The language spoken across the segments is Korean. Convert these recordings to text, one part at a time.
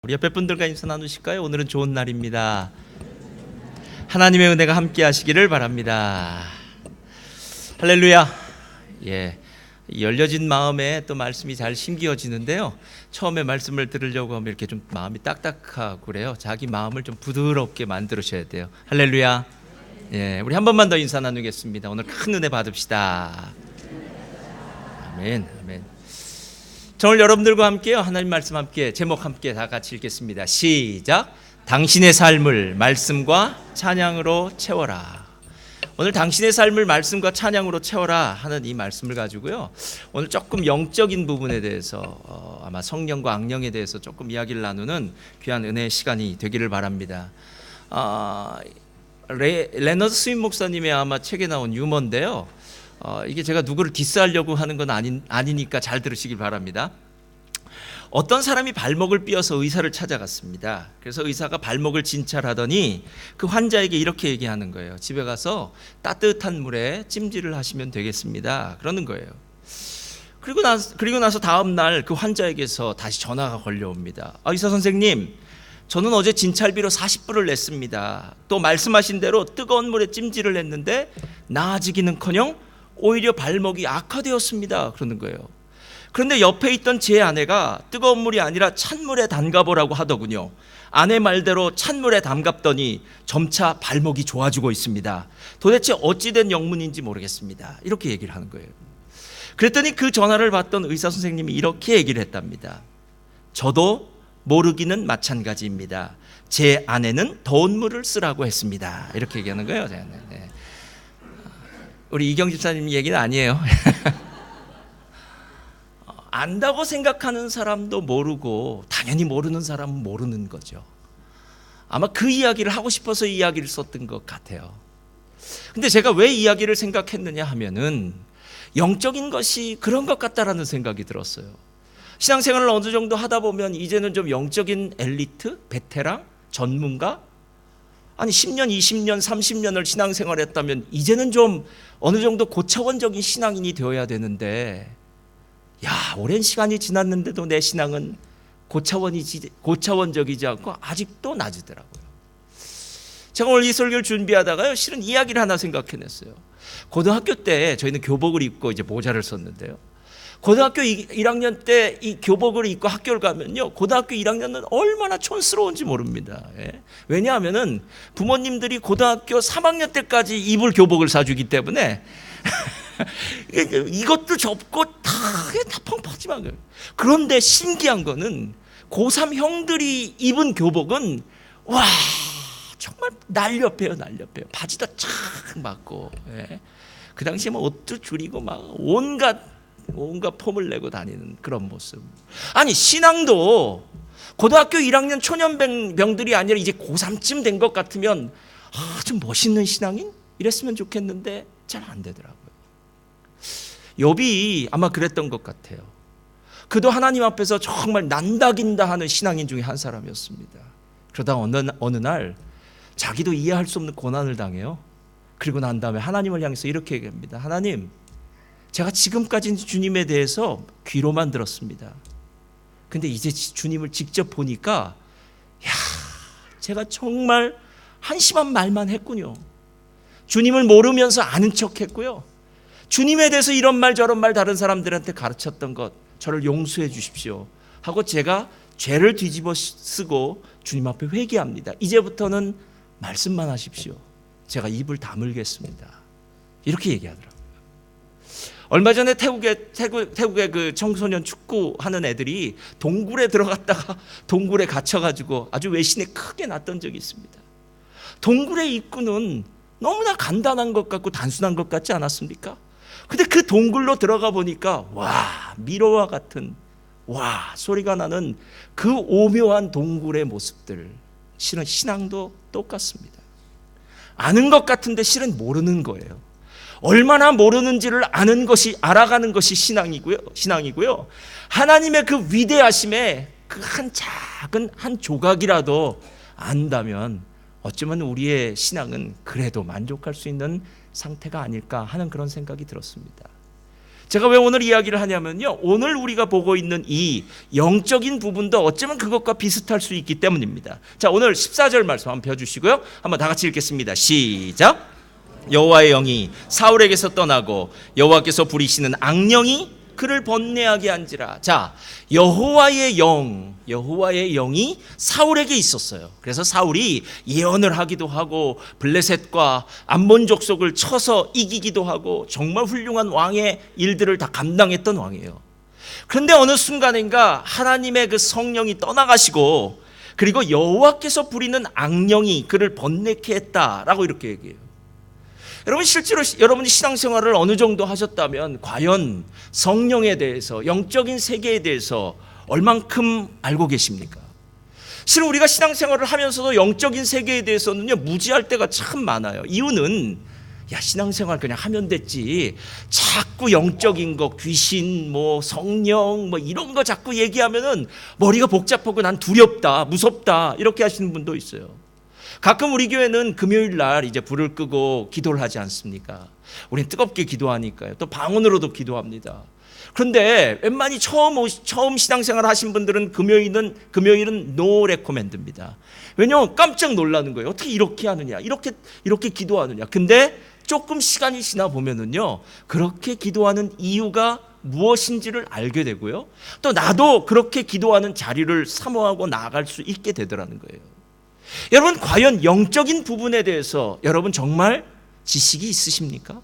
우리 옆에 분들과 인사 나누실까요? 오늘은 좋은 날입니다. 하나님의 은혜가 함께 하시기를 바랍니다. 할렐루야. 예, 열려진 마음에 또 말씀이 잘 심기어지는데요. 처음에 말씀을 들으려고 하면 이렇게 좀 마음이 딱딱하고 그래요. 자기 마음을 좀 부드럽게 만들으셔야 돼요. 할렐루야. 예, 우리 한 번만 더 인사 나누겠습니다. 오늘 큰 은혜 받읍시다. 아멘, 아멘. 저 오늘 여러분들과 함께요, 하나님 말씀 함께, 제목 함께 다 같이 읽겠습니다. 시작. 당신의 삶을 말씀과 찬양으로 채워라. 오늘 당신의 삶을 말씀과 찬양으로 채워라 하는 이 말씀을 가지고요, 오늘 조금 영적인 부분에 대해서 아마 성령과 악령에 대해서 조금 이야기를 나누는 귀한 은혜의 시간이 되기를 바랍니다. 레너드 스윈 목사님의 아마 책에 나온 유머인데요, 이게 제가 누구를 디스하려고 하는 건 아니니까 잘 들으시길 바랍니다. 어떤 사람이 발목을 삐어서 의사를 찾아갔습니다. 그래서 의사가 발목을 진찰하더니 그 환자에게 이렇게 얘기하는 거예요. 집에 가서 따뜻한 물에 찜질을 하시면 되겠습니다. 그러는 거예요. 그리고 나서 다음 날 그 환자에게서 다시 전화가 걸려옵니다. 의사 선생님, 저는 어제 진찰비로 40불을 냈습니다. 또 말씀하신 대로 뜨거운 물에 찜질을 했는데 나아지기는커녕 오히려 발목이 악화되었습니다. 그러는 거예요. 그런데 옆에 있던 제 아내가 뜨거운 물이 아니라 찬물에 담가보라고 하더군요. 아내 말대로 찬물에 담갔더니 점차 발목이 좋아지고 있습니다. 도대체 어찌된 영문인지 모르겠습니다. 이렇게 얘기를 하는 거예요. 그랬더니 그 전화를 받던 의사 선생님이 이렇게 얘기를 했답니다. 저도 모르기는 마찬가지입니다. 제 아내는 더운 물을 쓰라고 했습니다. 이렇게 얘기하는 거예요. 네. 우리 이경 집사님 얘기는 아니에요. 안다고 생각하는 사람도 모르고 당연히 모르는 사람은 모르는 거죠. 아마 그 이야기를 하고 싶어서 이야기를 썼던 것 같아요. 근데 제가 왜 이야기를 생각했느냐 하면은 영적인 것이 그런 것 같다라는 생각이 들었어요. 신앙생활을 어느 정도 하다 보면 이제는 좀 영적인 엘리트, 베테랑, 전문가, 아니 10년, 20년, 30년을 신앙생활을 했다면 이제는 좀 어느 정도 고차원적인 신앙인이 되어야 되는데, 야, 오랜 시간이 지났는데도 내 신앙은 고차원적이지 않고 아직도 낮으더라고요. 제가 오늘 이 설교를 준비하다가요, 실은 이야기를 하나 생각해냈어요. 고등학교 때 저희는 교복을 입고 이제 모자를 썼는데요, 고등학교 1학년 때 이 교복을 입고 학교를 가면요, 고등학교 1학년은 얼마나 촌스러운지 모릅니다. 예? 왜냐하면은 부모님들이 고등학교 3학년 때까지 입을 교복을 사주기 때문에 이것도 접고 다 펑펑하지만 거예요. 그런데 신기한 거는 고3 형들이 입은 교복은 와, 정말 날렵해요. 바지도 착 맞고, 예? 그 당시에 뭐 옷도 줄이고 막 온갖 폼을 내고 다니는 그런 모습. 아니, 신앙도 고등학교 1학년 초년병들이 아니라 이제 고3쯤 된 것 같으면 좀 멋있는 신앙인? 이랬으면 좋겠는데 잘 안 되더라고요. 욥이 아마 그랬던 것 같아요. 그도 하나님 앞에서 정말 난다긴다 하는 신앙인 중에 한 사람이었습니다. 그러다 어느 날 자기도 이해할 수 없는 고난을 당해요. 그리고 난 다음에 하나님을 향해서 이렇게 얘기합니다. 하나님, 제가 지금까지는 주님에 대해서 귀로만 들었습니다. 근데 이제 주님을 직접 보니까, 야, 제가 정말 한심한 말만 했군요. 주님을 모르면서 아는 척 했고요. 주님에 대해서 이런 말 저런 말 다른 사람들한테 가르쳤던 것, 저를 용서해 주십시오 하고 제가 죄를 뒤집어 쓰고 주님 앞에 회개합니다. 이제부터는 말씀만 하십시오. 제가 입을 다물겠습니다. 이렇게 얘기하더라고요. 얼마 전에 태국의 그 청소년 축구하는 애들이 동굴에 들어갔다가 동굴에 갇혀가지고 아주 외신에 크게 났던 적이 있습니다. 동굴의 입구는 너무나 간단한 것 같고 단순한 것 같지 않았습니까? 근데 그 동굴로 들어가 보니까 와, 미로와 같은 와 소리가 나는 그 오묘한 동굴의 모습들. 실은 신앙도 똑같습니다. 아는 것 같은데 실은 모르는 거예요. 얼마나 모르는지를 아는 것이, 알아가는 것이 신앙이고요. 하나님의 그 위대하심에 그 한 작은 한 조각이라도 안다면 어쩌면 우리의 신앙은 그래도 만족할 수 있는 상태가 아닐까 하는 그런 생각이 들었습니다. 제가 왜 오늘 이야기를 하냐면요, 오늘 우리가 보고 있는 이 영적인 부분도 어쩌면 그것과 비슷할 수 있기 때문입니다. 자, 오늘 14절 말씀 한번 펴주시고요, 한번 다 같이 읽겠습니다. 시작. 여호와의 영이 사울에게서 떠나고 여호와께서 부리시는 악령이 그를 번뇌하게 한지라. 자, 여호와의 영이 사울에게 있었어요. 그래서 사울이 예언을 하기도 하고 블레셋과 암몬 족속을 쳐서 이기기도 하고 정말 훌륭한 왕의 일들을 다 감당했던 왕이에요. 그런데 어느 순간인가 하나님의 그 성령이 떠나가시고, 그리고 여호와께서 부리는 악령이 그를 번뇌케 했다라고 이렇게 얘기해요. 여러분, 실제로 여러분이 신앙생활을 어느 정도 하셨다면 과연 성령에 대해서, 영적인 세계에 대해서 얼만큼 알고 계십니까? 실은 우리가 신앙생활을 하면서도 영적인 세계에 대해서는요, 무지할 때가 참 많아요. 이유는 신앙생활 그냥 하면 됐지, 자꾸 영적인 거, 귀신, 성령 이런 거 자꾸 얘기하면은 머리가 복잡하고 난 두렵다, 무섭다 이렇게 하시는 분도 있어요. 가끔 우리 교회는 금요일 날 이제 불을 끄고 기도를 하지 않습니까? 우리는 뜨겁게 기도하니까요. 또 방언으로도 기도합니다. 그런데 웬만히 처음 신앙생활 하신 분들은 금요일은 노 레코멘드입니다. 왜냐하면 깜짝 놀라는 거예요. 어떻게 이렇게 하느냐, 이렇게 기도하느냐. 근데 조금 시간이 지나 보면은요, 그렇게 기도하는 이유가 무엇인지를 알게 되고요, 또 나도 그렇게 기도하는 자리를 사모하고 나아갈 수 있게 되더라는 거예요. 여러분, 과연 영적인 부분에 대해서 여러분 정말 지식이 있으십니까?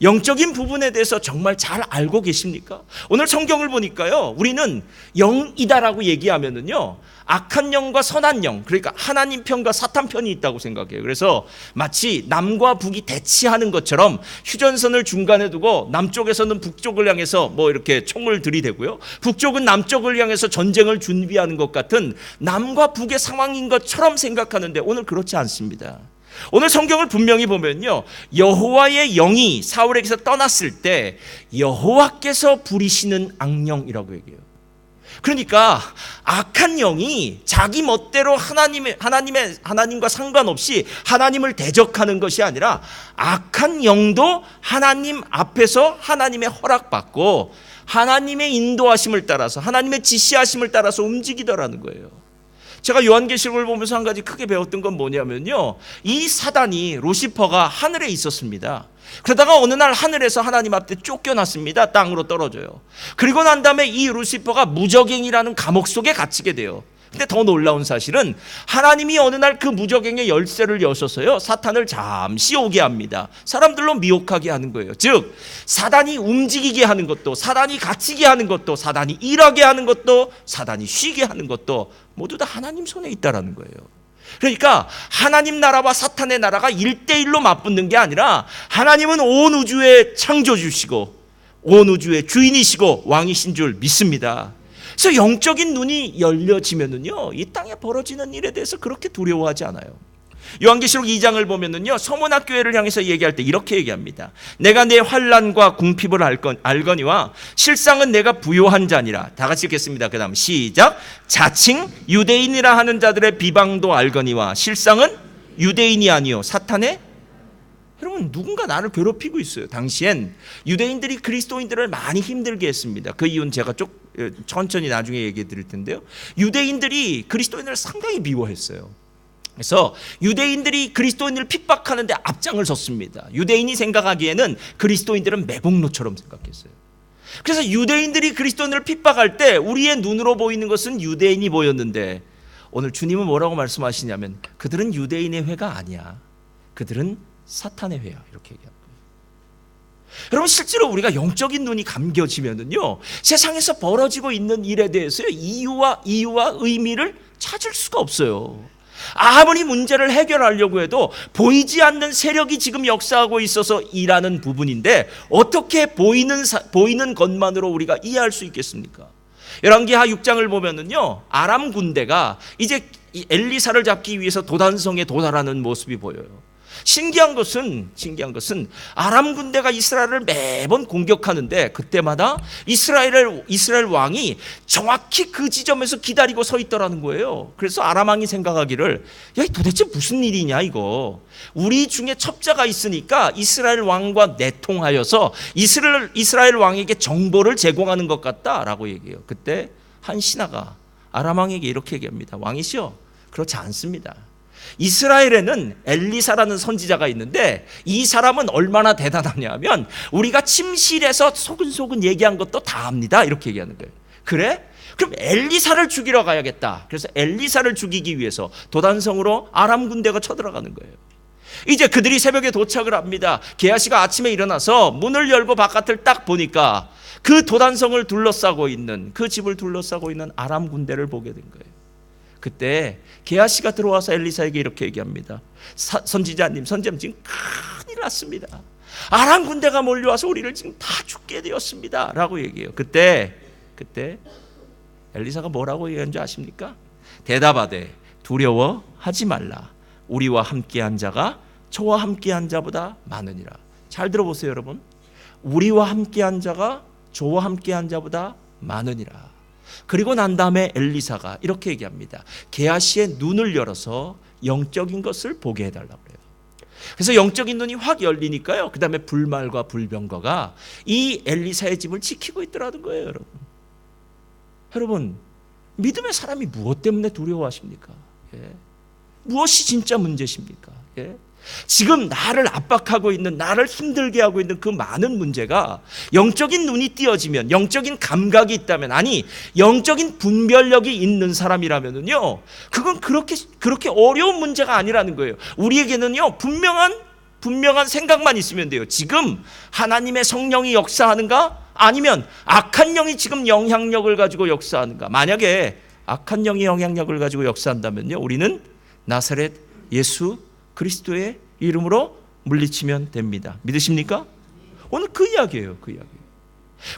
영적인 부분에 대해서 정말 잘 알고 계십니까? 오늘 성경을 보니까요, 우리는 영이다라고 얘기하면은요, 악한 영과 선한 영, 그러니까 하나님 편과 사탄 편이 있다고 생각해요. 그래서 마치 남과 북이 대치하는 것처럼 휴전선을 중간에 두고 남쪽에서는 북쪽을 향해서 이렇게 총을 들이대고요, 북쪽은 남쪽을 향해서 전쟁을 준비하는 것 같은 남과 북의 상황인 것처럼 생각하는데 오늘 그렇지 않습니다. 오늘 성경을 분명히 보면요, 여호와의 영이 사울에게서 떠났을 때 여호와께서 부리시는 악령이라고 얘기해요. 그러니까 악한 영이 자기 멋대로 하나님과 상관없이 하나님을 대적하는 것이 아니라, 악한 영도 하나님 앞에서 하나님의 허락받고 하나님의 인도하심을 따라서, 하나님의 지시하심을 따라서 움직이더라는 거예요. 제가 요한계시록을 보면서 한 가지 크게 배웠던 건 뭐냐면요, 이 사단이, 루시퍼가 하늘에 있었습니다. 그러다가 어느 날 하늘에서 하나님 앞에 쫓겨났습니다. 땅으로 떨어져요. 그리고 난 다음에 이 루시퍼가 무저갱이라는 감옥 속에 갇히게 돼요. 근데 더 놀라운 사실은 하나님이 어느 날 그 무저갱의 열쇠를 여셔서요, 사탄을 잠시 오게 합니다. 사람들로 미혹하게 하는 거예요. 즉, 사단이 움직이게 하는 것도, 사단이 갇히게 하는 것도, 사단이 일하게 하는 것도, 사단이 쉬게 하는 것도 모두 다 하나님 손에 있다라는 거예요. 그러니까 하나님 나라와 사탄의 나라가 1대1로 맞붙는 게 아니라, 하나님은 온 우주의 창조주시고 온 우주의 주인이시고 왕이신 줄 믿습니다. 그래서 영적인 눈이 열려지면은요, 이 땅에 벌어지는 일에 대해서 그렇게 두려워하지 않아요. 요한계시록 2장을 보면은요, 서문화 교회를 향해서 얘기할 때 이렇게 얘기합니다. 내가 내 환난과 궁핍을 알거니와 실상은 내가 부요한 자니라. 다 같이 읽겠습니다. 그 다음 시작. 자칭 유대인이라 하는 자들의 비방도 알거니와 실상은 유대인이 아니요 사탄의. 여러분, 누군가 나를 괴롭히고 있어요. 당시엔 유대인들이 그리스도인들을 많이 힘들게 했습니다. 그 이유는 제가 천천히 나중에 얘기해 드릴 텐데요, 유대인들이 그리스도인들을 상당히 미워했어요. 그래서 유대인들이 그리스도인을 핍박하는데 앞장을 섰습니다. 유대인이 생각하기에는 그리스도인들은 매국노처럼 생각했어요. 그래서 유대인들이 그리스도인을 핍박할 때 우리의 눈으로 보이는 것은 유대인이 보였는데, 오늘 주님은 뭐라고 말씀하시냐면, 그들은 유대인의 회가 아니야, 그들은 사탄의 회야, 이렇게 얘기합니다. 여러분, 실제로 우리가 영적인 눈이 감겨지면은요, 세상에서 벌어지고 있는 일에 대해서 이유와 의미를 찾을 수가 없어요. 아무리 문제를 해결하려고 해도 보이지 않는 세력이 지금 역사하고 있어서 일하는 부분인데, 어떻게 보이는 것만으로 우리가 이해할 수 있겠습니까? 열왕기하 6장을 보면은요, 아람 군대가 이제 엘리사를 잡기 위해서 도단성에 도달하는 모습이 보여요. 신기한 것은 아람 군대가 이스라엘을 매번 공격하는데 그때마다 이스라엘 왕이 정확히 그 지점에서 기다리고 서 있더라는 거예요. 그래서 아람 왕이 생각하기를, 야, 도대체 무슨 일이냐 이거. 우리 중에 첩자가 있으니까 이스라엘 왕과 내통하여서 이스라엘 왕에게 정보를 제공하는 것 같다라고 얘기해요. 그때 한 신하가 아람 왕에게 이렇게 얘기합니다. 왕이시여, 그렇지 않습니다. 이스라엘에는 엘리사라는 선지자가 있는데 이 사람은 얼마나 대단하냐면 우리가 침실에서 소근소근 얘기한 것도 다 압니다. 이렇게 얘기하는 거예요. 그래? 그럼 엘리사를 죽이러 가야겠다. 그래서 엘리사를 죽이기 위해서 도단성으로 아람 군대가 쳐들어가는 거예요. 이제 그들이 새벽에 도착을 합니다. 게하시가 아침에 일어나서 문을 열고 바깥을 딱 보니까 그 도단성을 둘러싸고 있는, 그 집을 둘러싸고 있는 아람 군대를 보게 된 거예요. 그때 게하시가 들어와서 엘리사에게 이렇게 얘기합니다. 선지자님 지금 큰일 났습니다. 아람 군대가 몰려와서 우리를 지금 다 죽게 되었습니다 라고 얘기해요. 그때 엘리사가 뭐라고 얘기한 줄 아십니까? 대답하되 두려워하지 말라. 우리와 함께한 자가 저와 함께한 자보다 많으니라. 잘 들어보세요 여러분. 우리와 함께한 자가 저와 함께한 자보다 많으니라. 그리고 난 다음에 엘리사가 이렇게 얘기합니다. 게하시의 눈을 열어서 영적인 것을 보게 해달라고 그래요. 그래서 영적인 눈이 확 열리니까요. 그 다음에 불말과 불병거가 이 엘리사의 집을 지키고 있더라는 거예요. 여러분 믿음의 사람이 무엇 때문에 두려워하십니까? 무엇이 진짜 문제십니까? 지금 나를 압박하고 있는, 나를 힘들게 하고 있는 그 많은 문제가 영적인 눈이 띄어지면, 영적인 감각이 있다면, 아니 영적인 분별력이 있는 사람이라면요, 그건 그렇게 어려운 문제가 아니라는 거예요. 우리에게는요 분명한 생각만 있으면 돼요. 지금 하나님의 성령이 역사하는가? 아니면 악한 영이 지금 영향력을 가지고 역사하는가? 만약에 악한 영이 영향력을 가지고 역사한다면요, 우리는 나사렛 예수 그리스도의 이름으로 물리치면 됩니다. 믿으십니까? 오늘 그 이야기예요.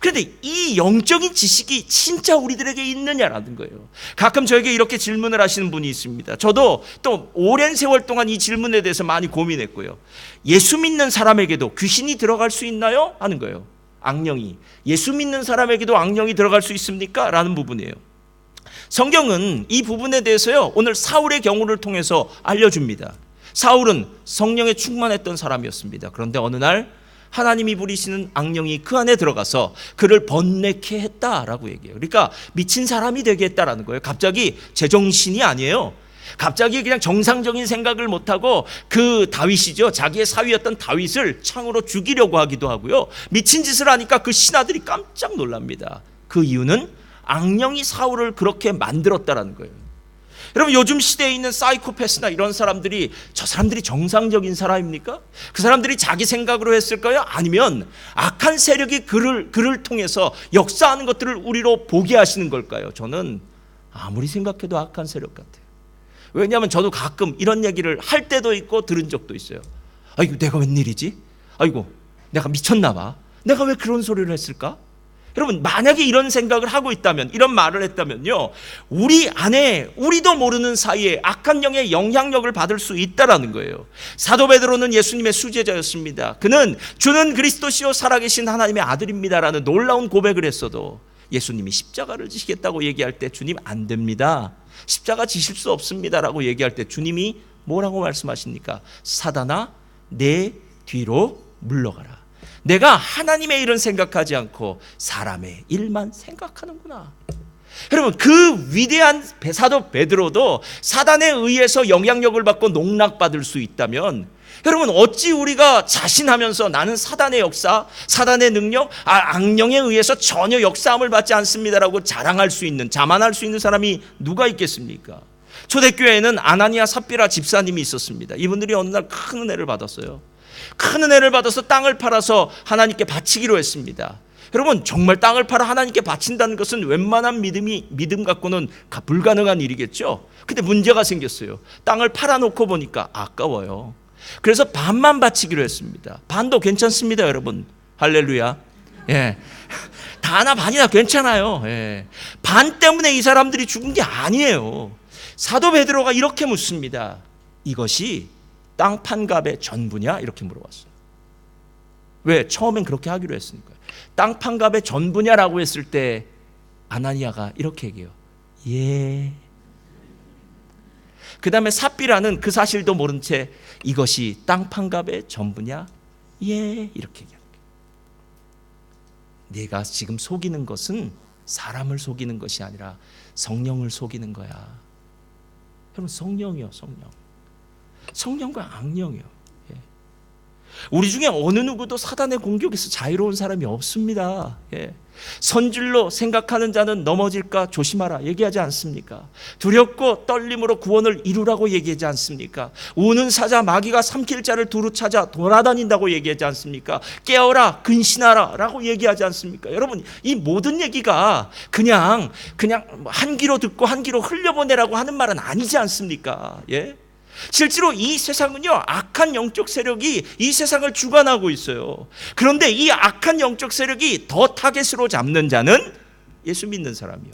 그런데 이 영적인 지식이 진짜 우리들에게 있느냐라는 거예요. 가끔 저에게 이렇게 질문을 하시는 분이 있습니다. 저도 또 오랜 세월 동안 이 질문에 대해서 많이 고민했고요. 예수 믿는 사람에게도 귀신이 들어갈 수 있나요? 하는 거예요. 악령이. 예수 믿는 사람에게도 악령이 들어갈 수 있습니까? 라는 부분이에요. 성경은 이 부분에 대해서요, 오늘 사울의 경우를 통해서 알려줍니다. 사울은 성령에 충만했던 사람이었습니다. 그런데 어느 날 하나님이 부리시는 악령이 그 안에 들어가서 그를 번뇌케 했다라고 얘기해요. 그러니까 미친 사람이 되게 했다라는 거예요. 갑자기 제정신이 아니에요. 갑자기 그냥 정상적인 생각을 못하고 그 다윗이죠, 자기의 사위였던 다윗을 창으로 죽이려고 하기도 하고요. 미친 짓을 하니까 그 신하들이 깜짝 놀랍니다. 그 이유는 악령이 사울을 그렇게 만들었다라는 거예요. 여러분 요즘 시대에 있는 사이코패스나 이런 사람들이, 저 사람들이 정상적인 사람입니까? 그 사람들이 자기 생각으로 했을까요? 아니면 악한 세력이 그를 통해서 역사하는 것들을 우리로 보게 하시는 걸까요? 저는 아무리 생각해도 악한 세력 같아요. 왜냐하면 저도 가끔 이런 얘기를 할 때도 있고 들은 적도 있어요. 아이고 내가 웬일이지? 아이고 내가 미쳤나 봐. 내가 왜 그런 소리를 했을까? 여러분 만약에 이런 생각을 하고 있다면, 이런 말을 했다면요, 우리 안에 우리도 모르는 사이에 악한 영의 영향력을 받을 수 있다라는 거예요. 사도 베드로는 예수님의 수제자였습니다. 그는 주는 그리스도시요 살아계신 하나님의 아들입니다라는 놀라운 고백을 했어도 예수님이 십자가를 지시겠다고 얘기할 때 주님 안 됩니다, 십자가 지실 수 없습니다라고 얘기할 때 주님이 뭐라고 말씀하십니까? 사단아 내 뒤로 물러가라. 내가 하나님의 일은 생각하지 않고 사람의 일만 생각하는구나. 여러분 그 위대한 사도 베드로도 사단에 의해서 영향력을 받고 농락받을 수 있다면, 여러분 어찌 우리가 자신하면서 나는 사단의 역사, 사단의 능력, 악령에 의해서 전혀 역사함을 받지 않습니다라고 자랑할 수 있는, 자만할 수 있는 사람이 누가 있겠습니까? 초대교회에는 아나니아 삽비라 집사님이 있었습니다. 이분들이 어느 날 큰 은혜를 받았어요. 큰 은혜를 받아서 땅을 팔아서 하나님께 바치기로 했습니다. 여러분 정말 땅을 팔아 하나님께 바친다는 것은 웬만한 믿음 갖고는 불가능한 일이겠죠. 근데 문제가 생겼어요. 땅을 팔아놓고 보니까 아까워요. 그래서 반만 바치기로 했습니다. 반도 괜찮습니다 여러분. 할렐루야. 다나 반이나 괜찮아요. 반 때문에 이 사람들이 죽은 게 아니에요. 사도 베드로가 이렇게 묻습니다. 이것이 땅 판 값의 전부냐? 이렇게 물어봤어요. 왜? 처음엔 그렇게 하기로 했으니까요. 땅 판 값의 전부냐라고 했을 때 아나니아가 이렇게 얘기해요. 예. 그 다음에 삽비라는 그 사실도 모른 채 이것이 땅 판 값의 전부냐? 예. 이렇게 얘기합니다. 내가 지금 속이는 것은 사람을 속이는 것이 아니라 성령을 속이는 거야. 여러분, 성령이요, 성령. 성령과 악령이요. 예. 우리 중에 어느 누구도 사단의 공격에서 자유로운 사람이 없습니다. 예. 선질로 생각하는 자는 넘어질까 조심하라 얘기하지 않습니까? 두렵고 떨림으로 구원을 이루라고 얘기하지 않습니까? 우는 사자 마귀가 삼킬 자를 두루 찾아 돌아다닌다고 얘기하지 않습니까? 깨어라 근신하라 라고 얘기하지 않습니까? 여러분, 이 모든 얘기가 그냥 한 귀로 듣고 한 귀로 흘려보내라고 하는 말은 아니지 않습니까? 예? 실제로 이 세상은요, 악한 영적 세력이 이 세상을 주관하고 있어요. 그런데 이 악한 영적 세력이 더 타겟으로 잡는 자는 예수 믿는 사람이요.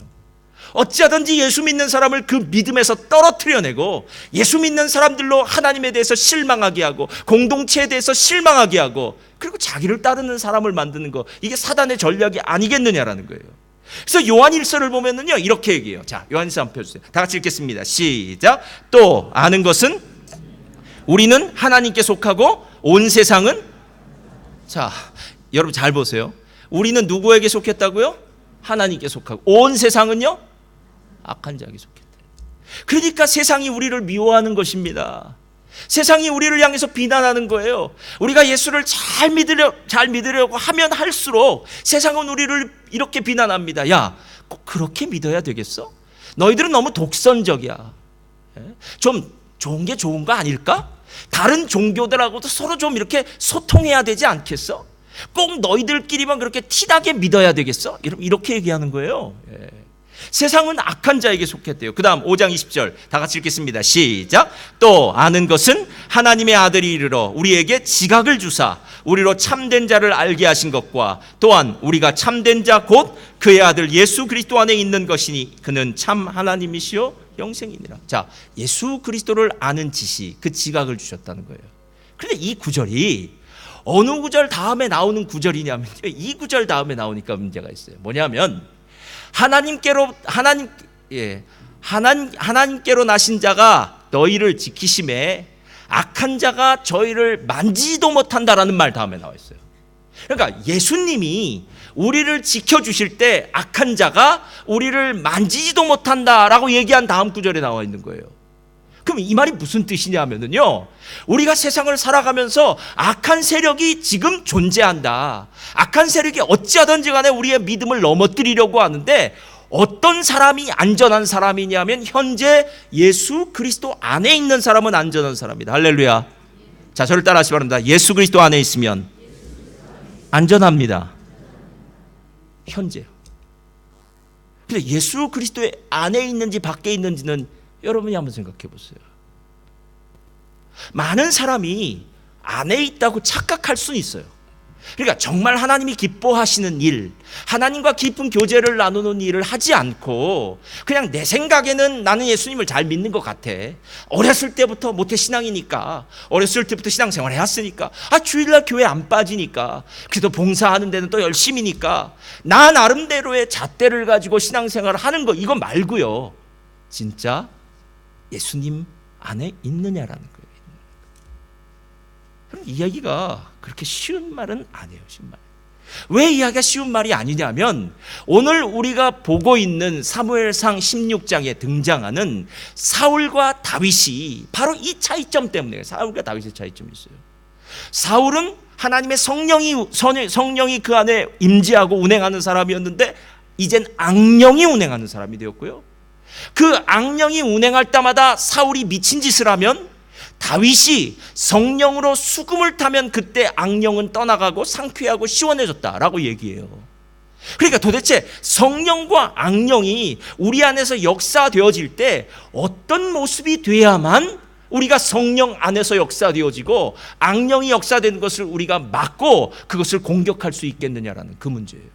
어찌하든지 예수 믿는 사람을 그 믿음에서 떨어뜨려내고 예수 믿는 사람들로 하나님에 대해서 실망하게 하고 공동체에 대해서 실망하게 하고 그리고 자기를 따르는 사람을 만드는 거, 이게 사단의 전략이 아니겠느냐라는 거예요. 그래서 요한일서를 보면은요, 이렇게 얘기해요. 자, 요한일서 한번 펴주세요. 다 같이 읽겠습니다. 시작. 또 아는 것은 우리는 하나님께 속하고 온 세상은, 자, 여러분 잘 보세요. 우리는 누구에게 속했다고요? 하나님께 속하고, 온 세상은요, 악한 자에게 속했다. 그러니까 세상이 우리를 미워하는 것입니다. 세상이 우리를 향해서 비난하는 거예요. 우리가 예수를 잘 믿으려고 하면 할수록 세상은 우리를 이렇게 비난합니다. 야, 꼭 그렇게 믿어야 되겠어? 너희들은 너무 독선적이야. 좀 좋은 게 좋은 거 아닐까? 다른 종교들하고도 서로 좀 이렇게 소통해야 되지 않겠어? 꼭 너희들끼리만 그렇게 티나게 믿어야 되겠어? 이렇게 얘기하는 거예요. 세상은 악한 자에게 속했대요. 그 다음 5장 20절 다 같이 읽겠습니다. 시작. 또 아는 것은 하나님의 아들이 이르러 우리에게 지각을 주사 우리로 참된 자를 알게 하신 것과 또한 우리가 참된 자 곧 그의 아들 예수 그리스도 안에 있는 것이니 그는 참 하나님이시요 영생이니라. 자, 예수 그리스도를 아는 지식, 그 지각을 주셨다는 거예요. 그런데 이 구절이 어느 구절 다음에 나오는 구절이냐면 이 구절 다음에 나오니까 문제가 있어요. 뭐냐면 하나님께로 나신 자가 너희를 지키심에 악한 자가 저희를 만지지도 못한다라는 말 다음에 나와 있어요. 그러니까 예수님이 우리를 지켜주실 때 악한 자가 우리를 만지지도 못한다라고 얘기한 다음 구절에 나와 있는 거예요. 그럼 이 말이 무슨 뜻이냐면요, 우리가 세상을 살아가면서 악한 세력이 지금 존재한다. 악한 세력이 어찌하든지 간에 우리의 믿음을 넘어뜨리려고 하는데 어떤 사람이 안전한 사람이냐면 현재 예수 그리스도 안에 있는 사람은 안전한 사람이다. 할렐루야. 자, 저를 따라하시기 바랍니다. 예수 그리스도 안에 있으면 안전합니다. 현재요. 근데 예수 그리스도의 안에 있는지 밖에 있는지는 여러분이 한번 생각해 보세요. 많은 사람이 안에 있다고 착각할 수는 있어요. 그러니까 정말 하나님이 기뻐하시는 일, 하나님과 깊은 교제를 나누는 일을 하지 않고 그냥 내 생각에는 나는 예수님을 잘 믿는 것 같아. 어렸을 때부터 모태신앙이니까, 어렸을 때부터 신앙생활 해왔으니까, 주일날 교회 안 빠지니까, 그래도 봉사하는 데는 또 열심이니까 나 나름대로의 잣대를 가지고 신앙생활을 하는 거, 이거 말고요, 진짜 예수님 안에 있느냐라는 거예요. 그럼 이야기가 그렇게 쉬운 말은 아니에요. 쉬운 말. 왜 이야기가 쉬운 말이 아니냐면 오늘 우리가 보고 있는 사무엘상 16장에 등장하는 사울과 다윗이 바로 이 차이점 때문에, 사울과 다윗의 차이점이 있어요. 사울은 하나님의 성령이 그 안에 임재하고 운행하는 사람이었는데 이젠 악령이 운행하는 사람이 되었고요. 그 악령이 운행할 때마다 사울이 미친 짓을 하면 다윗이 성령으로 수금을 타면 그때 악령은 떠나가고 상쾌하고 시원해졌다라고 얘기해요. 그러니까 도대체 성령과 악령이 우리 안에서 역사되어질 때 어떤 모습이 돼야만 우리가 성령 안에서 역사되어지고 악령이 역사되는 것을 우리가 막고 그것을 공격할 수 있겠느냐라는 그 문제예요.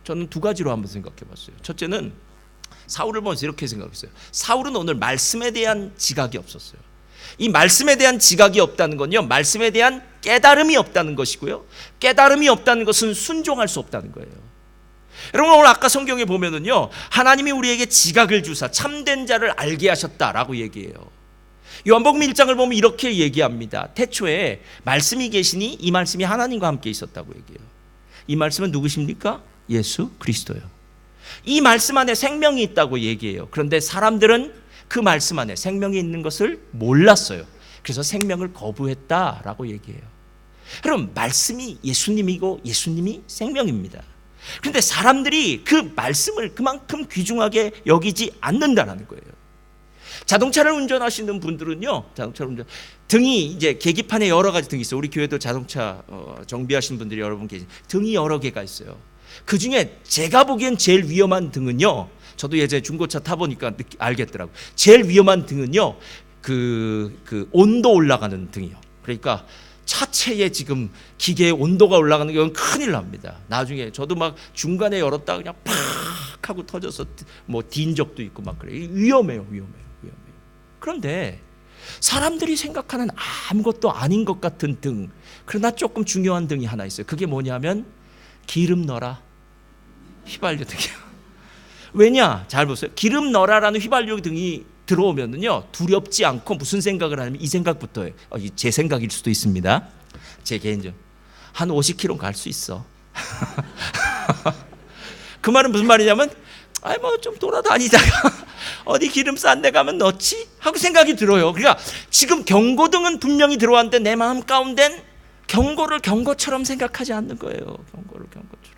저는 두 가지로 한번 생각해 봤어요. 첫째는 사울을 보면서 이렇게 생각했어요. 사울은 오늘 말씀에 대한 지각이 없었어요. 이 말씀에 대한 지각이 없다는 건요, 말씀에 대한 깨달음이 없다는 것이고요, 깨달음이 없다는 것은 순종할 수 없다는 거예요. 여러분, 오늘 아까 성경에 보면은요, 하나님이 우리에게 지각을 주사 참된 자를 알게 하셨다라고 얘기해요. 요한복음 1장을 보면 이렇게 얘기합니다. 태초에 말씀이 계시니 이 말씀이 하나님과 함께 있었다고 얘기해요. 이 말씀은 누구십니까? 예수 그리스도요. 이 말씀 안에 생명이 있다고 얘기해요. 그런데 사람들은 그 말씀 안에 생명이 있는 것을 몰랐어요. 그래서 생명을 거부했다라고 얘기해요. 여러분, 말씀이 예수님이고 예수님이 생명입니다. 그런데 사람들이 그 말씀을 그만큼 귀중하게 여기지 않는다라는 거예요. 자동차를 운전하시는 분들은요, 등이 이제 계기판에 여러 가지 등이 있어요. 우리 교회도 자동차 정비하시는 분들이 여러분 계신 등이 여러 개가 있어요. 그 중에 제가 보기엔 제일 위험한 등은요, 저도 예전에 중고차 타보니까 알겠더라고요. 제일 위험한 등은요, 그 온도 올라가는 등이요. 그러니까 차체에 지금 기계의 온도가 올라가는 건 큰일 납니다. 나중에 저도 막 중간에 열었다가 그냥 팍 하고 터져서 뭐 딘 적도 있고 막 그래요. 위험해요. 그런데 사람들이 생각하는 아무것도 아닌 것 같은 등, 그러나 조금 중요한 등이 하나 있어요. 그게 뭐냐면 기름 넣어라 휘발유 등이에요. 왜냐? 잘 보세요. 기름 넣어라라는 휘발유 등이 들어오면은요, 두렵지 않고 무슨 생각을 하냐면 이 생각부터예요. 제 생각일 수도 있습니다. 제 개인적 한 50km 갈 수 있어. 그 말은 무슨 말이냐면, 뭐 좀 돌아다니다가 어디 기름 싼 데 가면 넣지? 하고 생각이 들어요. 그러니까 지금 경고등은 분명히 들어왔는데 내 마음 가운데는 경고를 경고처럼 생각하지 않는 거예요. 경고를 경고처럼.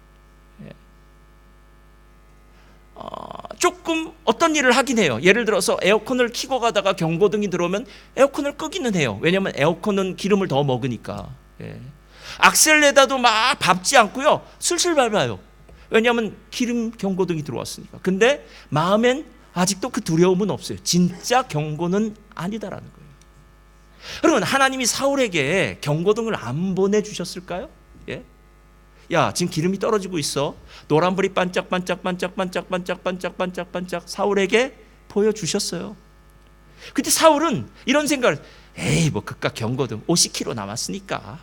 조금 어떤 일을 하긴 해요. 예를 들어서 에어컨을 켜고 가다가 경고등이 들어오면 에어컨을 끄기는 해요. 왜냐하면 에어컨은 기름을 더 먹으니까. 악셀레다도 막 밟지 않고요, 슬슬 밟아요. 왜냐하면 기름 경고등이 들어왔으니까. 근데 마음엔 아직도 그 두려움은 없어요. 진짜 경고는 아니다라는 거예요. 여러분, 하나님이 사울에게 경고등을 안 보내주셨을까요? 야, 지금 기름이 떨어지고 있어. 노란불이 반짝반짝 사울에게 보여주셨어요. 근데 사울은 이런 생각을, 뭐 그깟 경고등 50km 남았으니까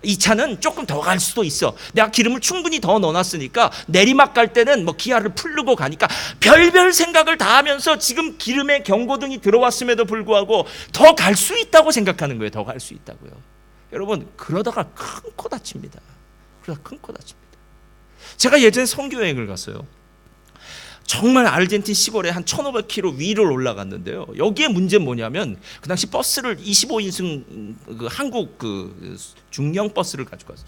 이 차는 조금 더 갈 수도 있어. 내가 기름을 충분히 더 넣어놨으니까 내리막 갈 때는 뭐 기아를 풀르고 가니까, 별별 생각을 다 하면서 지금 기름에 경고등이 들어왔음에도 불구하고 더 갈 수 있다고 생각하는 거예요. 더 갈 수 있다고요. 여러분, 그러다가 큰 코 다칩니다. 제가 예전에 선교여행을 갔어요. 정말 아르헨틴 시골에 한 1500km 위를 올라갔는데요. 여기에 문제는 뭐냐면, 그 당시 버스를 25인승 한국 중형 버스를 가지고 갔어요.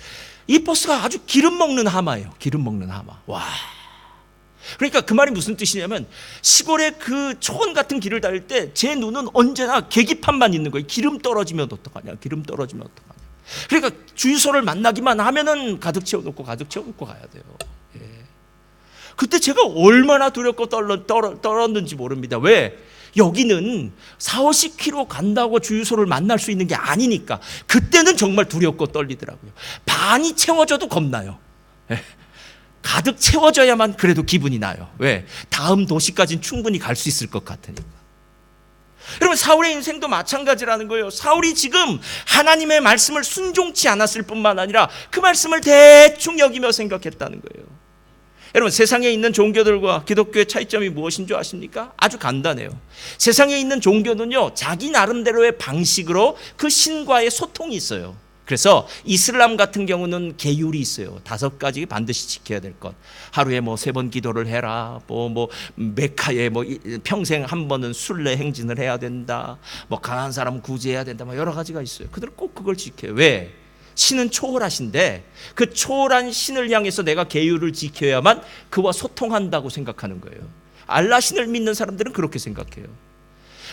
이 버스가 아주 기름 먹는 하마예요. 기름 먹는 하마. 와. 그러니까 그 말이 무슨 뜻이냐면, 시골의 그 초원 같은 길을 달릴 때 제 눈은 언제나 계기판만 있는 거예요. 기름 떨어지면 어떡하냐. 그러니까 주유소를 만나기만 하면은 가득 채워놓고 가야 돼요. 그때 제가 얼마나 두렵고 떨었는지 모릅니다. 왜? 여기는 40-50km 간다고 주유소를 만날 수 있는 게 아니니까. 그때는 정말 두렵고 떨리더라고요. 반이 채워져도 겁나요. 가득 채워져야만 그래도 기분이 나요. 왜? 다음 도시까지는 충분히 갈 수 있을 것 같으니까. 여러분, 사울의 인생도 마찬가지라는 거예요. 사울이 지금 하나님의 말씀을 순종치 않았을 뿐만 아니라 그 말씀을 대충 여기며 생각했다는 거예요. 여러분, 세상에 있는 종교들과 기독교의 차이점이 무엇인 줄 아십니까? 아주 간단해요. 세상에 있는 종교는요, 자기 나름대로의 방식으로 그 신과의 소통이 있어요. 그래서 이슬람 같은 경우는 계율이 있어요. 5가지 반드시 지켜야 될 것. 하루에 뭐 3번 기도를 해라. 뭐 메카에 뭐 평생 한 번은 순례 행진을 해야 된다. 뭐 강한 사람 구제해야 된다. 뭐 여러 가지가 있어요. 그들은 꼭 그걸 지켜요. 왜? 신은 초월하신데 그 초월한 신을 향해서 내가 계율을 지켜야만 그와 소통한다고 생각하는 거예요. 알라 신을 믿는 사람들은 그렇게 생각해요.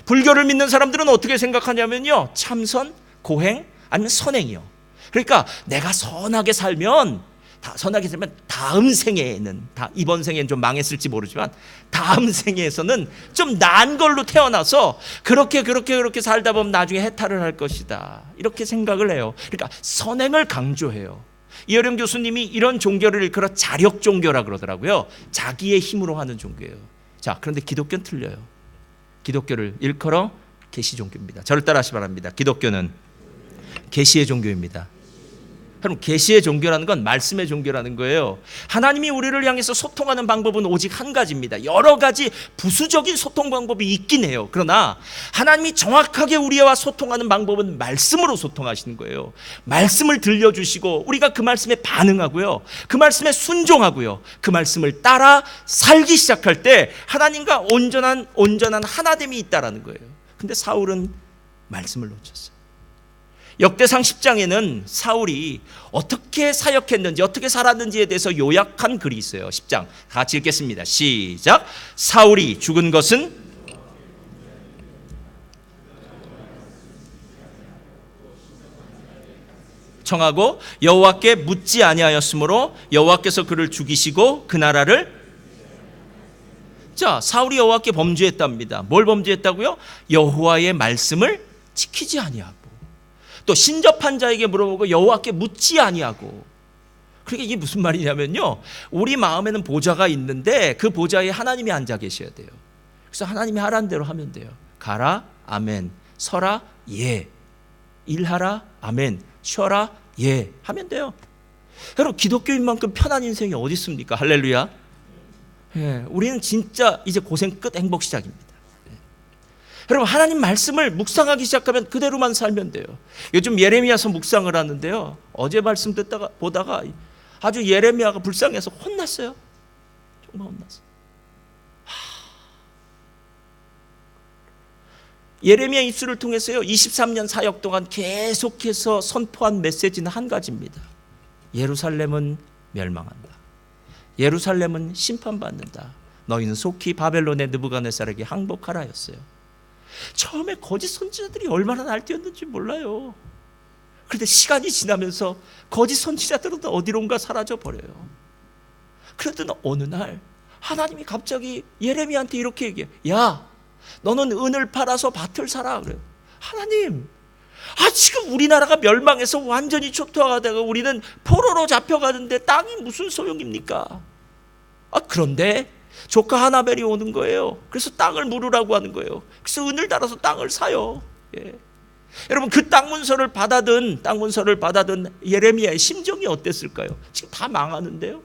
불교를 믿는 사람들은 어떻게 생각하냐면요, 참선, 고행, 아니면 선행이요. 그러니까 내가 선하게 살면 다음 생에는, 이번 생에는 좀 망했을지 모르지만 다음 생에서는 좀 나은 걸로 태어나서 그렇게 살다 보면 나중에 해탈을 할 것이다, 이렇게 생각을 해요. 그러니까 선행을 강조해요. 이어령 교수님이 이런 종교를 일컬어 자력 종교라 그러더라고요. 자기의 힘으로 하는 종교예요. 자, 그런데 기독교는 틀려요. 기독교를 일컬어 계시 종교입니다. 저를 따라하시 바랍니다. 기독교는 계시의 종교입니다. 여러분, 계시의 종교라는 건 말씀의 종교라는 거예요. 하나님이 우리를 향해서 소통하는 방법은 오직 한 가지입니다. 여러 가지 부수적인 소통 방법이 있긴 해요. 그러나 하나님이 정확하게 우리와 소통하는 방법은 말씀으로 소통하시는 거예요. 말씀을 들려주시고 우리가 그 말씀에 반응하고요, 그 말씀에 순종하고요, 그 말씀을 따라 살기 시작할 때 하나님과 온전한 하나됨이 있다라는 거예요. 근데 사울은 말씀을 놓쳤어요. 역대상 10장에는 사울이 어떻게 사역했는지, 어떻게 살았는지에 대해서 요약한 글이 있어요. 10장 같이 읽겠습니다. 시작. 사울이 죽은 것은 청하고 여호와께 묻지 아니하였으므로 여호와께서 그를 죽이시고 그 나라를, 자, 사울이 여호와께 범죄했답니다. 뭘 범죄했다고요? 여호와의 말씀을 지키지 아니하고, 또 신접한 자에게 물어보고 여호와께 묻지 아니하고. 그러니까 이게 무슨 말이냐면요, 우리 마음에는 보좌가 있는데 그 보좌에 하나님이 앉아 계셔야 돼요. 그래서 하나님이 하라는 대로 하면 돼요. 가라, 아멘. 서라, 예. 일하라, 아멘. 쉬어라, 예. 하면 돼요. 여러분, 기독교인만큼 편한 인생이 어디 있습니까? 할렐루야. 예, 우리는 진짜 이제 고생 끝, 행복 시작입니다. 여러분, 하나님 말씀을 묵상하기 시작하면 그대로만 살면 돼요. 요즘 예레미야서 묵상을 하는데요, 어제 말씀 보다가 아주 예레미야가 불쌍해서 혼났어요. 정말 혼났어요. 예레미야 입술을 통해서요, 23년 사역 동안 계속해서 선포한 메시지는 한 가지입니다. 예루살렘은 멸망한다. 예루살렘은 심판받는다. 너희는 속히 바벨론의 느부갓네살에게 항복하라였어요. 처음에 거짓 선지자들이 얼마나 날뛰었는지 몰라요. 그런데 시간이 지나면서 거짓 선지자들은 어디론가 사라져 버려요. 그러던 어느 날 하나님이 갑자기 예레미야한테 이렇게 얘기해요. 야, 너는 은을 팔아서 밭을 사라. 그래요. 하나님, 지금 우리나라가 멸망해서 완전히 초토화되고 우리는 포로로 잡혀가는데 땅이 무슨 소용입니까? 그런데 조카 하나벨이 오는 거예요. 그래서 땅을 물으라고 하는 거예요. 그래서 은을 달아서 땅을 사요. 예. 여러분, 그 땅 문서를 받아든 예레미야의 심정이 어땠을까요? 지금 다 망하는데요.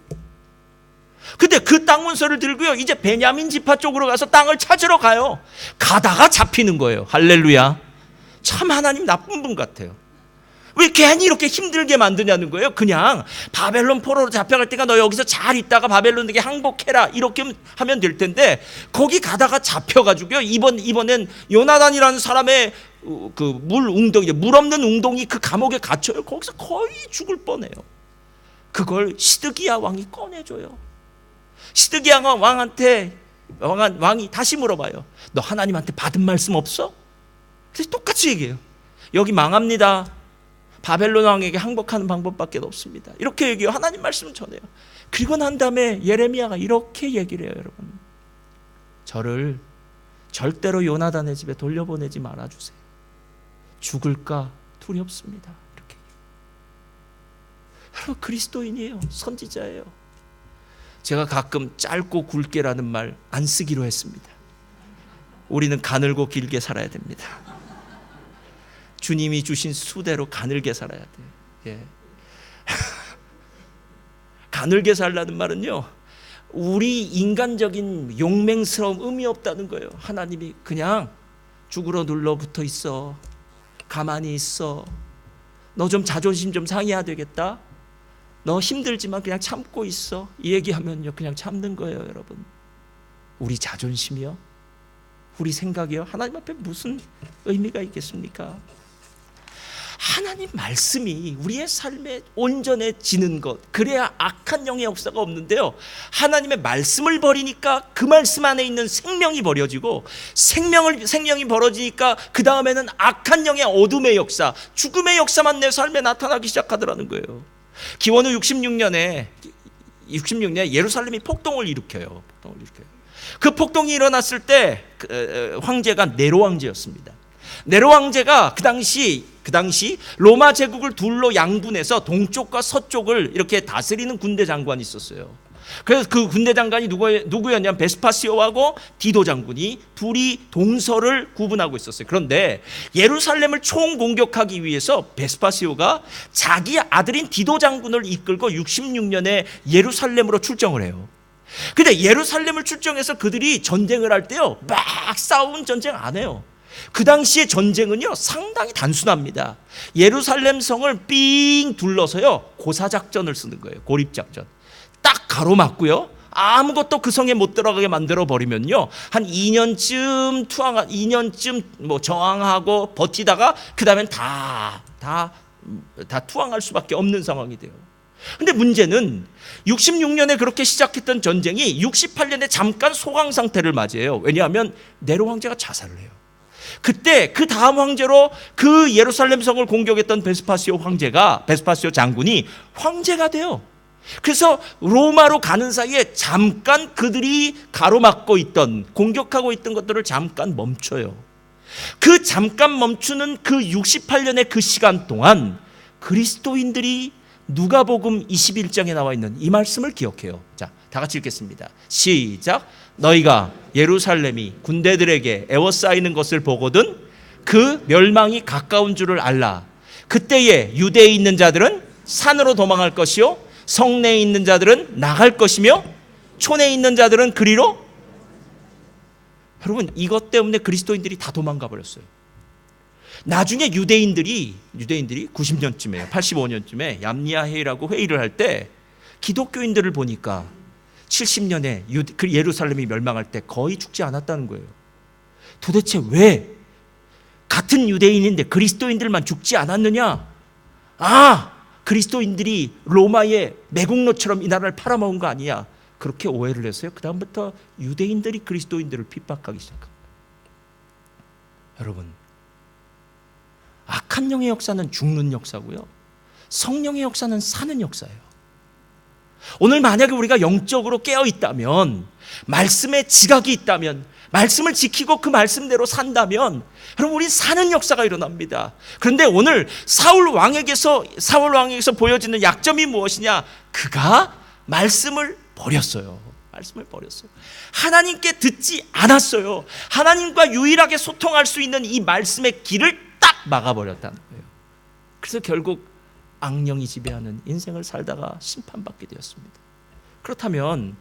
근데 그 땅 문서를 들고요, 이제 베냐민 지파 쪽으로 가서 땅을 찾으러 가요. 가다가 잡히는 거예요. 할렐루야. 참 하나님 나쁜 분 같아요. 왜 괜히 이렇게 힘들게 만드냐는 거예요. 그냥 바벨론 포로로 잡혀갈 때가 너 여기서 잘 있다가 바벨론에게 항복해라, 이렇게 하면 될 텐데, 거기 가다가 잡혀가지고요, 이번엔 요나단이라는 사람의 그 물 없는 웅덩이 그 감옥에 갇혀요. 거기서 거의 죽을 뻔해요. 그걸 시드기야 왕이 꺼내줘요. 시드기야 왕이 다시 물어봐요. 너 하나님한테 받은 말씀 없어? 그래서 똑같이 얘기해요. 여기 망합니다. 바벨론 왕에게 항복하는 방법밖에 없습니다. 이렇게 얘기해요. 하나님 말씀을 전해요. 그리고 난 다음에 예레미야가 이렇게 얘기를 해요. 여러분, 저를 절대로 요나단의 집에 돌려보내지 말아주세요. 죽을까 두렵습니다. 이렇게. 여러분, 그리스도인이에요. 선지자예요. 제가 가끔 짧고 굵게라는 말 안 쓰기로 했습니다. 우리는 가늘고 길게 살아야 됩니다. 주님이 주신 수대로 가늘게 살아야 돼요. 예. 가늘게 살라는 말은요, 우리 인간적인 용맹스러움 의미 없다는 거예요. 하나님이 그냥 죽으러 눌러붙어 있어. 가만히 있어. 너 좀 자존심 좀 상해야 되겠다. 너 힘들지만 그냥 참고 있어. 이 얘기하면요, 그냥 참는 거예요. 여러분, 우리 자존심이요, 우리 생각이요, 하나님 앞에 무슨 의미가 있겠습니까? 하나님 말씀이 우리의 삶에 온전해지는 것, 그래야 악한 영의 역사가 없는데요, 하나님의 말씀을 버리니까 그 말씀 안에 있는 생명이 버려지고, 생명이 벌어지니까 그 다음에는 악한 영의 어둠의 역사, 죽음의 역사만 내 삶에 나타나기 시작하더라는 거예요. 기원후 66년에 예루살렘이 폭동을 일으켜요. 그 폭동이 일어났을 때 황제가 네로 왕제였습니다. 네로 왕제가 그 당시 로마 제국을 둘로 양분해서 동쪽과 서쪽을 이렇게 다스리는 군대 장관이 있었어요. 그래서 그 군대 장관이 누구였냐면 베스파시오하고 디도 장군이 둘이 동서를 구분하고 있었어요. 그런데 예루살렘을 총공격하기 위해서 베스파시오가 자기 아들인 디도 장군을 이끌고 66년에 예루살렘으로 출정을 해요. 근데 예루살렘을 출정해서 그들이 전쟁을 할 때요, 막 싸운 전쟁 안 해요. 그 당시의 전쟁은요 상당히 단순합니다. 예루살렘 성을 삥 둘러서요 고사작전을 쓰는 거예요. 고립작전. 딱 가로막고요, 아무것도 그 성에 못 들어가게 만들어 버리면요 한 2년쯤 뭐 저항하고 버티다가 그 다음엔 다 투항할 수밖에 없는 상황이 돼요. 근데 문제는 66년에 그렇게 시작했던 전쟁이 68년에 잠깐 소강 상태를 맞이해요. 왜냐하면 네로 황제가 자살을 해요. 그때 그 다음 황제로 그 예루살렘 성을 공격했던 베스파시오 장군이 황제가 돼요. 그래서 로마로 가는 사이에 잠깐 그들이 가로막고 있던, 공격하고 있던 것들을 잠깐 멈춰요. 그 잠깐 멈추는 그 68년의 그 시간 동안 그리스도인들이 누가복음 21장에 나와 있는 이 말씀을 기억해요. 자, 다 같이 읽겠습니다. 시작. 너희가 예루살렘이 군대들에게 에워싸이는 것을 보거든 그 멸망이 가까운 줄을 알라. 그때에 유대에 있는 자들은 산으로 도망할 것이요 성내에 있는 자들은 나갈 것이며 촌에 있는 자들은 그리로. 여러분, 이것 때문에 그리스도인들이 다 도망가 버렸어요. 나중에 유대인들이 90년쯤에 85년쯤에 얌니아 회의라고 회의를 할 때 기독교인들을 보니까 70년에 예루살렘이 멸망할 때 거의 죽지 않았다는 거예요. 도대체 왜 같은 유대인인데 그리스도인들만 죽지 않았느냐? 그리스도인들이 로마의 매국노처럼 이 나라를 팔아먹은 거 아니야? 그렇게 오해를 했어요. 그 다음부터 유대인들이 그리스도인들을 핍박하기 시작합니다. 여러분, 악한 영의 역사는 죽는 역사고요, 성령의 역사는 사는 역사예요. 오늘 만약에 우리가 영적으로 깨어 있다면, 말씀에 지각이 있다면, 말씀을 지키고 그 말씀대로 산다면 여러분, 우리 사는 역사가 일어납니다. 그런데 오늘 사울 왕에게서 보여지는 약점이 무엇이냐? 그가 말씀을 버렸어요. 하나님께 듣지 않았어요. 하나님과 유일하게 소통할 수 있는 이 말씀의 길을 딱 막아버렸다는 거예요. 그래서 결국 악령이 지배하는 인생을 살다가 심판받게 되었습니다. 그렇다면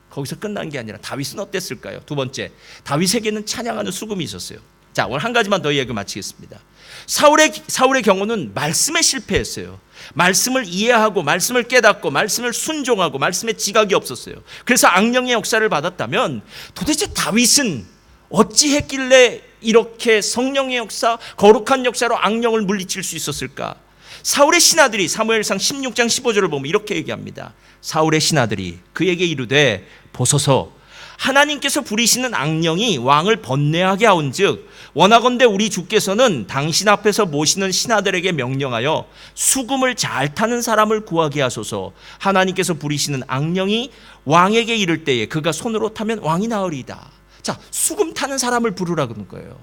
거기서 끝난 게 아니라 다윗은 어땠을까요? 두 번째, 다윗에게는 찬양하는 수금이 있었어요. 자, 오늘 한 가지만 더 얘기 마치겠습니다. 사울의 경우는 말씀에 실패했어요. 말씀을 이해하고 말씀을 깨닫고 말씀을 순종하고 말씀에 지각이 없었어요. 그래서 악령의 역사를 받았다면 도대체 다윗은 어찌했길래 이렇게 성령의 역사, 거룩한 역사로 악령을 물리칠 수 있었을까? 사울의 신하들이 사무엘상 16장 15절을 보면 이렇게 얘기합니다. 사울의 신하들이 그에게 이르되 보소서, 하나님께서 부리시는 악령이 왕을 번뇌하게 하온즉 원하건대 우리 주께서는 당신 앞에서 모시는 신하들에게 명령하여 수금을 잘 타는 사람을 구하게 하소서. 하나님께서 부리시는 악령이 왕에게 이를 때에 그가 손으로 타면 왕이 나으리이다. 자, 수금 타는 사람을 부르라 그런 거예요.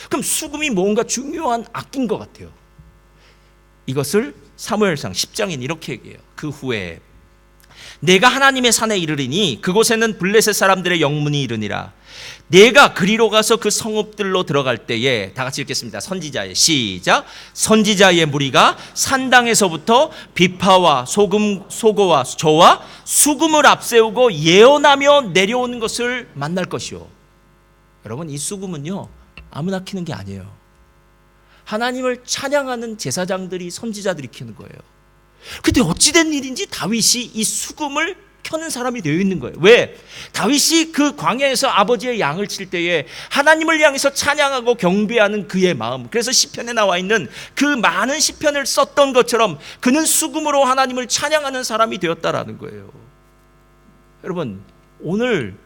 그럼 수금이 뭔가 중요한 악기인 것 같아요. 이것을 사무엘상 10장에는 이렇게 얘기해요. 그 후에 내가 하나님의 산에 이르리니 그곳에는 블레셋 사람들의 영문이 이르니라. 내가 그리로 가서 그 성읍들로 들어갈 때에, 다 같이 읽겠습니다. 선지자의 시작. 선지자의 무리가 산당에서부터 비파와 소고와 저와 수금을 앞세우고 예언하며 내려오는 것을 만날 것이요. 여러분, 이 수금은요 아무나 키는 게 아니에요. 하나님을 찬양하는 제사장들이, 선지자들이 키는 거예요. 근데 어찌된 일인지 다윗이 이 수금을 켜는 사람이 되어 있는 거예요. 왜? 다윗이 그 광야에서 아버지의 양을 칠 때에 하나님을 향해서 찬양하고 경배하는 그의 마음, 그래서 시편에 나와 있는 그 많은 시편을 썼던 것처럼 그는 수금으로 하나님을 찬양하는 사람이 되었다라는 거예요. 여러분, 오늘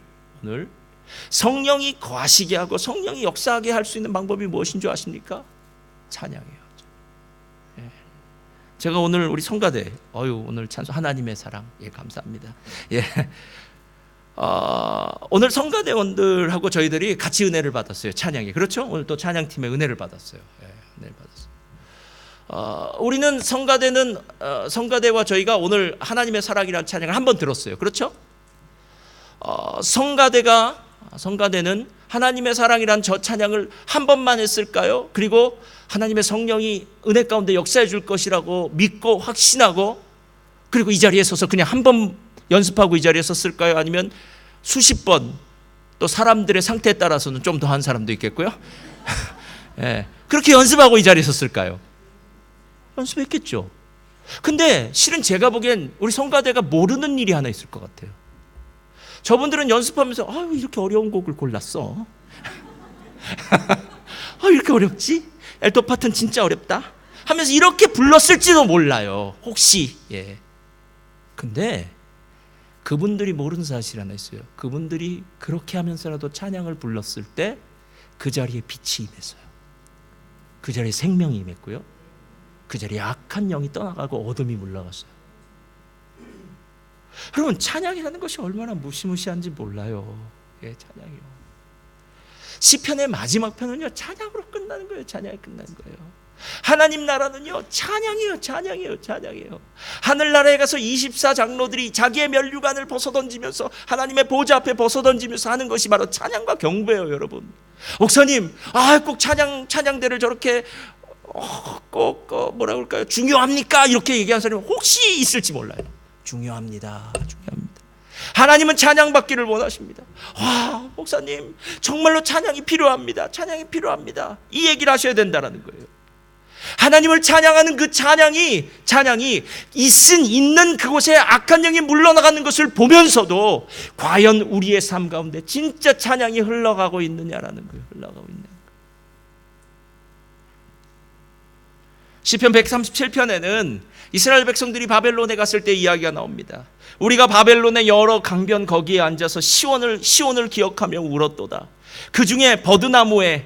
성령이 거하시게 하고 성령이 역사하게 할 수 있는 방법이 무엇인 줄 아십니까? 찬양이에요. 제가 오늘 우리 성가대, 오늘 찬송 하나님의 사랑, 감사합니다. 오늘 성가대원들하고 저희들이 같이 은혜를 받았어요. 찬양에. 그렇죠? 오늘 또 찬양팀의 은혜를 받았어요. 은혜를 받았어요. 우리는 성가대와 저희가 오늘 하나님의 사랑이라는 찬양을 한번 들었어요. 그렇죠? 성가대는 하나님의 사랑이란 저 찬양을 한 번만 했을까요? 그리고 하나님의 성령이 은혜 가운데 역사해 줄 것이라고 믿고 확신하고 그리고 이 자리에 서서 그냥 한 번 연습하고 이 자리에 섰을까요? 아니면 수십 번, 또 사람들의 상태에 따라서는 좀 더 한 사람도 있겠고요. 네, 그렇게 연습하고 이 자리에 섰을까요? 연습했겠죠. 근데 실은 제가 보기엔 우리 성가대가 모르는 일이 하나 있을 것 같아요. 저분들은 연습하면서 아유 이렇게 어려운 곡을 골랐어. 아 이렇게 어렵지? 엘도 파트는 진짜 어렵다 하면서 이렇게 불렀을지도 몰라요. 혹시. 예. 근데 그분들이 모르는 사실 하나 있어요. 그분들이 그렇게 하면서라도 찬양을 불렀을 때 그 자리에 빛이 임했어요. 그 자리에 생명이 임했고요. 그 자리에 악한 영이 떠나가고 어둠이 물러갔어요. 여러분 찬양이라는 것이 얼마나 무시무시한지 몰라요. 예, 찬양이요. 시편의 마지막 편은요 찬양으로 끝나는 거예요. 찬양이 끝나는 거예요. 하나님 나라는요 찬양이에요. 찬양이에요. 찬양이에요. 하늘나라에 가서 24장로들이 자기의 면류관을 벗어던지면서 하나님의 보좌 앞에 벗어던지면서 하는 것이 바로 찬양과 경배예요. 여러분 목사님 꼭 찬양대를 저렇게 꼭 뭐라고 할까요? 중요합니까? 이렇게 얘기하는 사람이 혹시 있을지 몰라요. 중요합니다. 중요합니다. 하나님은 찬양받기를 원하십니다. 와 목사님 정말로 찬양이 필요합니다. 찬양이 필요합니다. 이 얘기를 하셔야 된다는 거예요. 하나님을 찬양하는 그 찬양이 있는 그곳에 악한 영이 물러나가는 것을 보면서도 과연 우리의 삶 가운데 진짜 찬양이 흘러가고 있느냐라는 거예요. 흘러가고 있는 거예요. 시편 137편에는 이스라엘 백성들이 바벨론에 갔을 때 이야기가 나옵니다. 우리가 바벨론의 여러 강변 거기에 앉아서 시온을 기억하며 울었도다. 그 중에 버드나무에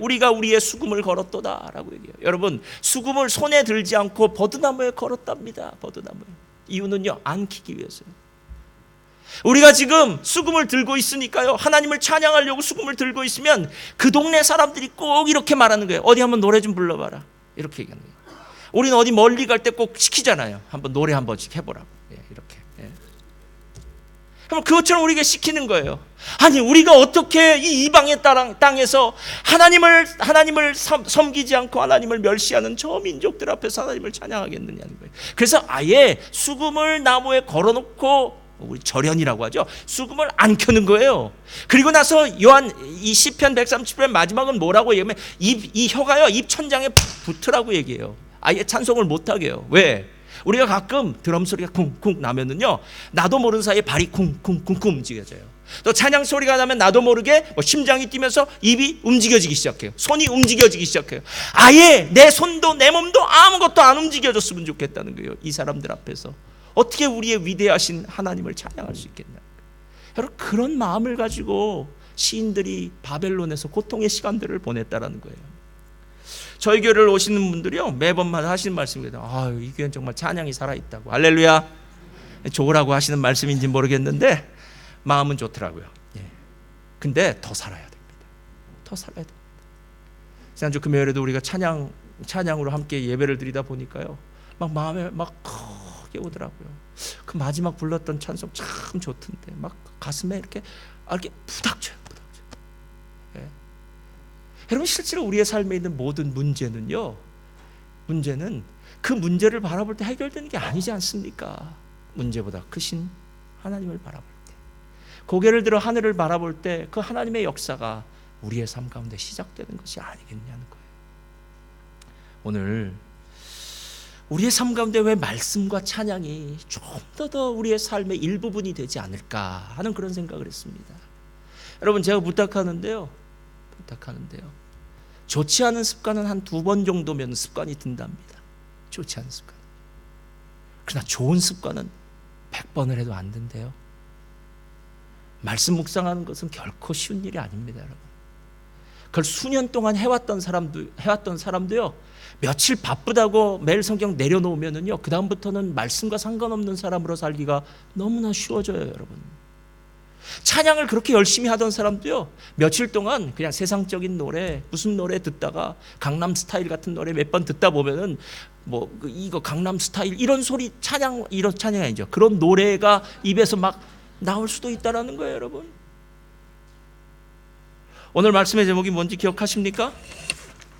우리가 우리의 수금을 걸었도다라고 얘기해요. 여러분 수금을 손에 들지 않고 버드나무에 걸었답니다. 버드나무에. 이유는요 안 키기 위해서요. 우리가 지금 수금을 들고 있으니까요 하나님을 찬양하려고 수금을 들고 있으면 그 동네 사람들이 꼭 이렇게 말하는 거예요. 어디 한번 노래 좀 불러봐라. 이렇게 얘기하는 거예요. 우리는 어디 멀리 갈 때 꼭 시키잖아요. 한번 노래 한 번씩 해보라고. 이렇게. 그럼 그것처럼 우리가 시키는 거예요. 아니 우리가 어떻게 이 이방의 땅에서 하나님을 섬기지 않고 하나님을 멸시하는 저 민족들 앞에서 하나님을 찬양하겠느냐는 거예요. 그래서 아예 수금을 나무에 걸어놓고 우리 절연이라고 하죠. 수금을 안 켜는 거예요. 그리고 나서 이 시편 137편 마지막은 뭐라고 얘기하면 이 혀가요 입천장에 붙으라고 얘기해요. 아예 찬송을 못하게 해요. 왜? 우리가 가끔 드럼 소리가 쿵쿵 나면은요 나도 모르는 사이에 발이 쿵쿵쿵쿵 움직여져요. 또 찬양 소리가 나면 나도 모르게 심장이 뛰면서 입이 움직여지기 시작해요. 손이 움직여지기 시작해요. 아예 내 손도 내 몸도 아무것도 안 움직여졌으면 좋겠다는 거예요. 이 사람들 앞에서 어떻게 우리의 위대하신 하나님을 찬양할 수 있겠냐. 여러분 그런 마음을 가지고 시인들이 바벨론에서 고통의 시간들을 보냈다라는 거예요. 저희 교회를 오시는 분들이요 매번마다 하시는 말씀입니다. 이 교회는 정말 찬양이 살아있다고. 할렐루야. 좋으라고 하시는 말씀인지 모르겠는데 마음은 좋더라고요. 근데 더 살아야 됩니다. 더 살아야 됩니다. 지난주 금요일에도 우리가 찬양으로 함께 예배를 드리다 보니까요 막 마음에 막 크게 오더라고요. 그 마지막 불렀던 찬송 참 좋던데 막 가슴에 이렇게 부닥쳐요. 여러분 실제로 우리의 삶에 있는 모든 문제는 그 문제를 바라볼 때 해결되는 게 아니지 않습니까? 문제보다 크신 하나님을 바라볼 때, 고개를 들어 하늘을 바라볼 때 그 하나님의 역사가 우리의 삶 가운데 시작되는 것이 아니겠냐는 거예요. 오늘 우리의 삶 가운데 왜 말씀과 찬양이 좀 더 우리의 삶의 일부분이 되지 않을까 하는 그런 생각을 했습니다. 여러분 제가 부탁하는데요. 좋지 않은 습관은 한 2번 정도면 습관이 든답니다. 좋지 않은 습관. 그러나 좋은 습관은 100번을 해도 안 된대요. 말씀 묵상하는 것은 결코 쉬운 일이 아닙니다, 여러분. 그걸 수년 동안 해왔던 사람도요. 며칠 바쁘다고 매일 성경 내려놓으면은요. 그 다음부터는 말씀과 상관없는 사람으로 살기가 너무나 쉬워져요, 여러분. 찬양을 그렇게 열심히 하던 사람도요, 며칠 동안 그냥 세상적인 노래, 무슨 노래 듣다가 강남 스타일 같은 노래 몇 번 듣다 보면은 뭐 이거 강남 스타일 이런 소리 찬양, 이런 찬양이 아니죠. 그런 노래가 입에서 막 나올 수도 있다라는 거예요, 여러분. 오늘 말씀의 제목이 뭔지 기억하십니까?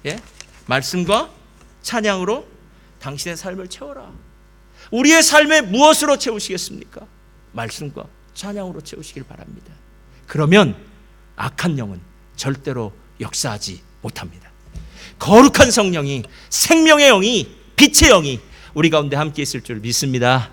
예? 말씀과 찬양으로 당신의 삶을 채워라. 우리의 삶에 무엇으로 채우시겠습니까? 말씀과 찬양으로 채우시길 바랍니다. 그러면 악한 영은 절대로 역사하지 못합니다. 거룩한 성령이, 생명의 영이, 빛의 영이 우리 가운데 함께 있을 줄 믿습니다.